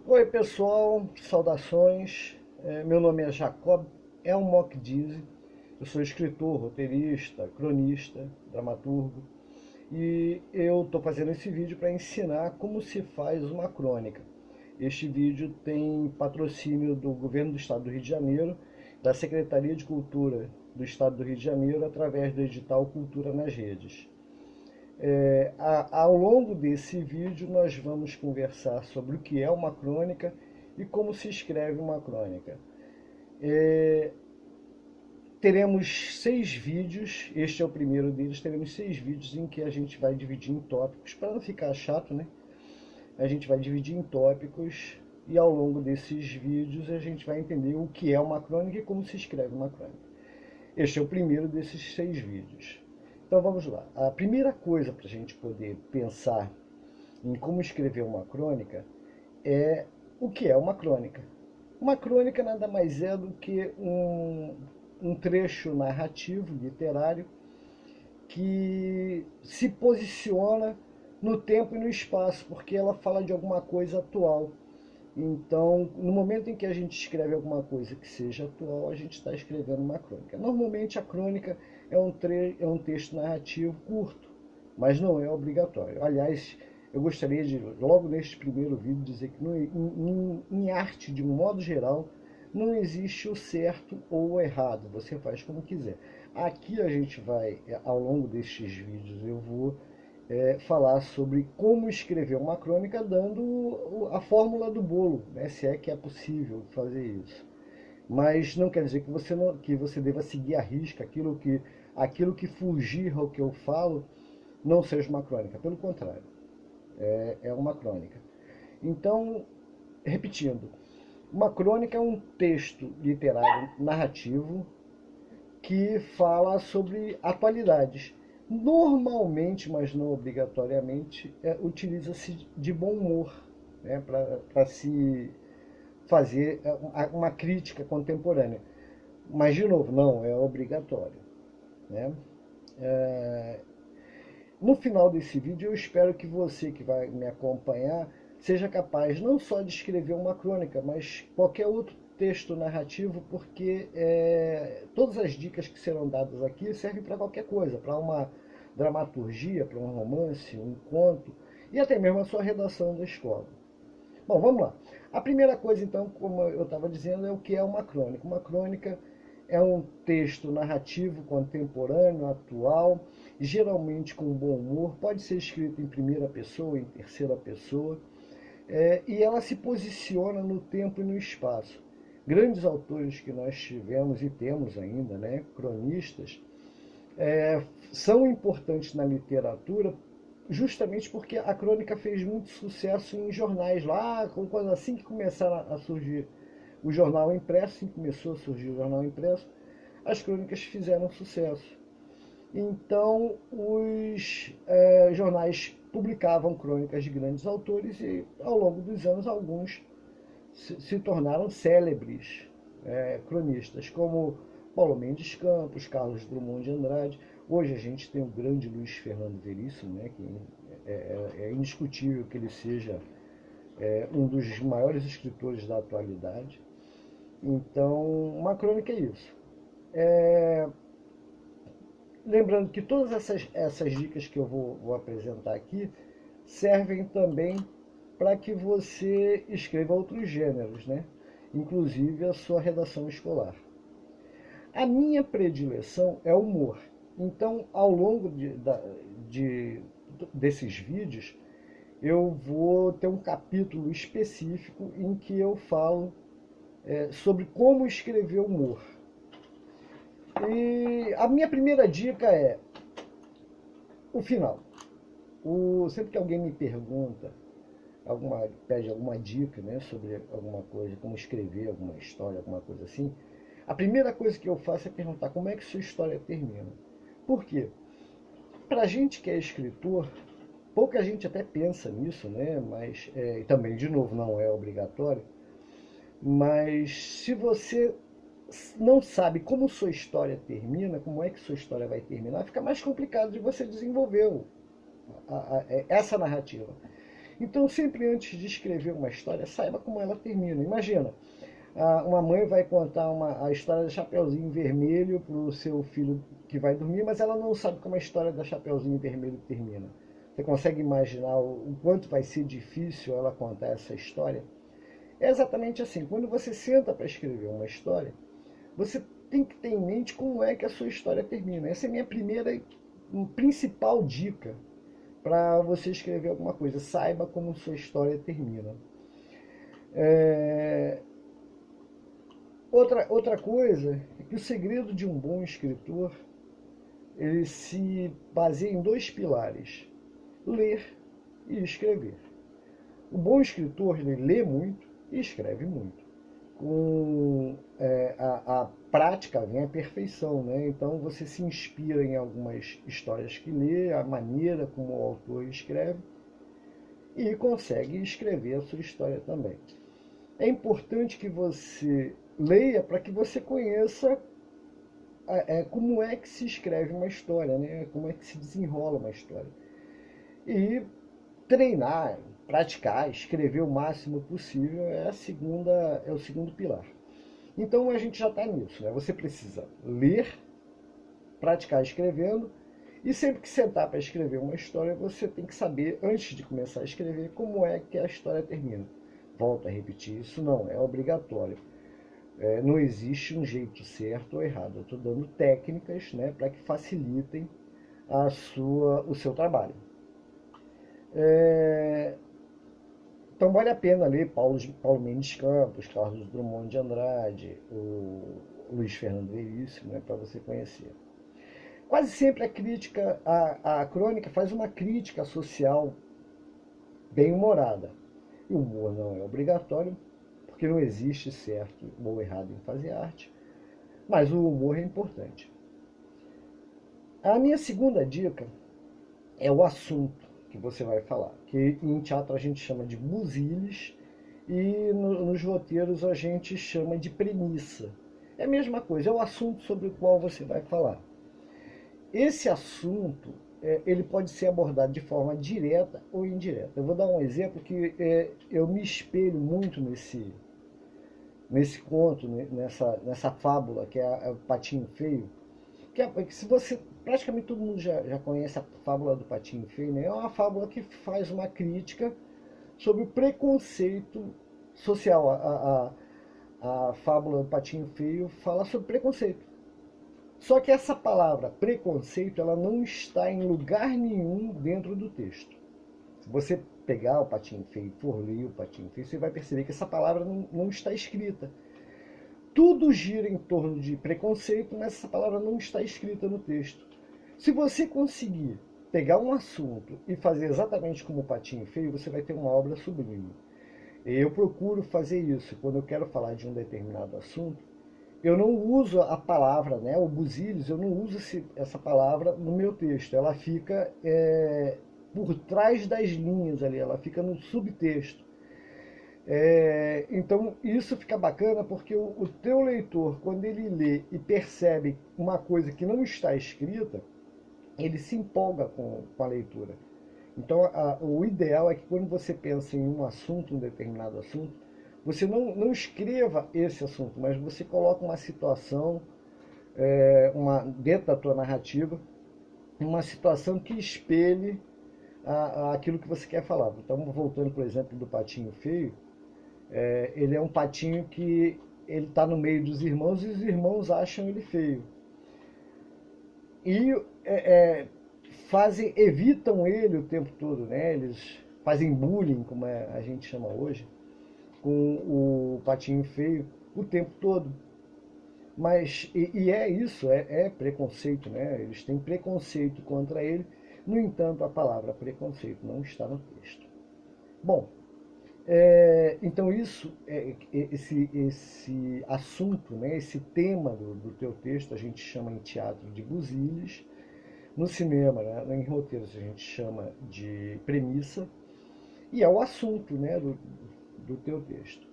Oi pessoal, saudações. Meu nome é Jacob Elmokdize. Eu sou escritor, roteirista, cronista, dramaturgo e eu estou fazendo esse vídeo para ensinar como se faz uma crônica. Este vídeo tem patrocínio do Governo do Estado do Rio de Janeiro, da Secretaria de Cultura do Estado do Rio de Janeiro, através do edital Cultura nas Redes. Ao longo desse vídeo nós vamos conversar sobre o que é uma crônica e como se escreve uma crônica. Teremos 6 vídeos, este é o primeiro deles, teremos 6 vídeos em que a gente vai dividir em tópicos, para não ficar chato, né? A gente vai dividir em tópicos e ao longo desses vídeos a gente vai entender o que é uma crônica e como se escreve uma crônica. Este é o primeiro desses 6 vídeos. Então vamos lá. A primeira coisa para a gente poder pensar em como escrever uma crônica é o que é uma crônica. Uma crônica nada mais é do que um trecho narrativo, literário, que se posiciona no tempo e no espaço, porque ela fala de alguma coisa atual. Então, no momento em que a gente escreve alguma coisa que seja atual, a gente está escrevendo uma crônica. Normalmente a crônica é um texto narrativo curto, mas não é obrigatório. Aliás, eu gostaria de, logo neste primeiro vídeo, dizer que em arte, de um modo geral, não existe o certo ou o errado, você faz como quiser. Aqui a gente vai, ao longo destes vídeos, eu vou falar sobre como escrever uma crônica dando a fórmula do bolo, né, se é que é possível fazer isso. Mas não quer dizer que você deva seguir à risca aquilo que fugir ao que eu falo não seja uma crônica. Pelo contrário, é uma crônica. Então, repetindo, uma crônica é um texto literário narrativo que fala sobre atualidades. Normalmente, mas não obrigatoriamente, utiliza-se de bom humor, né, para se fazer uma crítica contemporânea. Mas, de novo, não é obrigatório, né? No final desse vídeo, eu espero que você que vai me acompanhar seja capaz não só de escrever uma crônica, mas qualquer outro texto narrativo, porque todas as dicas que serão dadas aqui servem para qualquer coisa, para uma dramaturgia, para um romance, um conto e até mesmo a sua redação da escola. Bom, vamos lá. A primeira coisa, então, como eu estava dizendo, é o que é uma crônica. Uma crônica é um texto narrativo contemporâneo, atual, geralmente com bom humor, pode ser escrito em primeira pessoa, em terceira pessoa, e ela se posiciona no tempo e no espaço. Grandes autores que nós tivemos e temos ainda, né, cronistas, são importantes na literatura justamente porque a crônica fez muito sucesso em jornais lá, quando assim que começaram a surgir o jornal impresso, assim que começou a surgir o jornal impresso, as crônicas fizeram sucesso. Então os jornais publicavam crônicas de grandes autores e ao longo dos anos alguns se tornaram célebres cronistas, como Paulo Mendes Campos, Carlos Drummond de Andrade. Hoje a gente tem o grande Luiz Fernando Veríssimo, né, que é indiscutível que ele seja um dos maiores escritores da atualidade. Então, uma crônica é isso. Lembrando que todas essas dicas que eu vou apresentar aqui servem também para que você escreva outros gêneros, né? Inclusive a sua redação escolar. A minha predileção é humor. Então, ao longo desses vídeos, eu vou ter um capítulo específico em que eu falo sobre como escrever humor. E a minha primeira dica é o final. Sempre que alguém me pergunta, pede alguma dica, né, sobre alguma coisa, como escrever alguma história, alguma coisa assim, a primeira coisa que eu faço é perguntar como é que sua história termina. Por quê? Pra gente que é escritor, pouca gente até pensa nisso, né? Mas também, de novo, não é obrigatório. Mas se você não sabe como sua história termina, como é que sua história vai terminar, fica mais complicado de você desenvolver essa narrativa. Então, sempre antes de escrever uma história, saiba como ela termina. Imagina, uma mãe vai contar a história da Chapeuzinho Vermelho para o seu filho que vai dormir, mas ela não sabe como a história da Chapeuzinho Vermelho termina. Você consegue imaginar o quanto vai ser difícil ela contar essa história? É exatamente assim. Quando você senta para escrever uma história, você tem que ter em mente como é que a sua história termina. Essa é a minha primeira principal dica para você escrever alguma coisa. Saiba como sua história termina. Outra coisa é que o segredo de um bom escritor, ele se baseia em dois pilares: ler e escrever. O bom escritor, ele lê muito e escreve muito. Com a prática vem a perfeição, né? Então você se inspira em algumas histórias que lê, a maneira como o autor escreve, e consegue escrever a sua história também. É importante que você leia para que você conheça como é que se escreve uma história, né? Como é que se desenrola uma história. E treinar, praticar, escrever o máximo possível é o segundo pilar. Então a gente já está nisso, né? Você precisa ler, praticar escrevendo, e sempre que sentar para escrever uma história, você tem que saber, antes de começar a escrever, como é que a história termina. Volto a repetir, isso não é obrigatório. Não existe um jeito certo ou errado. Eu estou dando técnicas, né, para que facilitem o seu trabalho. Então vale a pena ler Paulo Mendes Campos, Carlos Drummond de Andrade, o Luiz Fernando Veríssimo, né, para você conhecer. Quase sempre a crônica faz uma crítica social bem humorada. E o humor não é obrigatório, porque não existe certo ou errado em fazer arte, mas o humor é importante. A minha segunda dica é o assunto que você vai falar, que em teatro a gente chama de buziles e nos roteiros a gente chama de premissa. É a mesma coisa, é o assunto sobre o qual você vai falar. Esse assunto ele pode ser abordado de forma direta ou indireta. Eu vou dar um exemplo que eu me espelho muito nesse conto, nessa fábula, que é o Patinho Feio. Que se você, praticamente todo mundo já conhece a fábula do Patinho Feio, né? É uma fábula que faz uma crítica sobre o preconceito social. A fábula do Patinho Feio fala sobre preconceito. Só que essa palavra preconceito, ela não está em lugar nenhum dentro do texto. Se você pegar o Patinho Feio e for ler o Patinho Feio, você vai perceber que essa palavra não está escrita. Tudo gira em torno de preconceito, mas essa palavra não está escrita no texto. Se você conseguir pegar um assunto e fazer exatamente como o Patinho Feio, você vai ter uma obra sublime. Eu procuro fazer isso. Quando eu quero falar de um determinado assunto, eu não uso a palavra, né, o buziles, eu não uso essa palavra no meu texto. Ela fica por trás das linhas ali, ela fica no subtexto. Então isso fica bacana porque o teu leitor, quando ele lê e percebe uma coisa que não está escrita, ele se empolga com a leitura. Então o ideal é que quando você pensa em um assunto, um determinado assunto, você não escreva esse assunto, mas você coloca uma situação dentro da tua narrativa, uma situação que espelhe aquilo que você quer falar. Então, voltando, por exemplo, do Patinho Feio, ele é um patinho que ele está no meio dos irmãos e os irmãos acham ele feio. E evitam ele o tempo todo, né? Eles fazem bullying, como a gente chama hoje, com o Patinho Feio o tempo todo. Mas, é isso, é preconceito, né? Eles têm preconceito contra ele. No entanto, a palavra preconceito não está no texto. Bom, então esse assunto, né, esse tema do teu texto, a gente chama em teatro de buziles. No cinema, né, em roteiros, a gente chama de premissa. E é o assunto, né, do teu texto.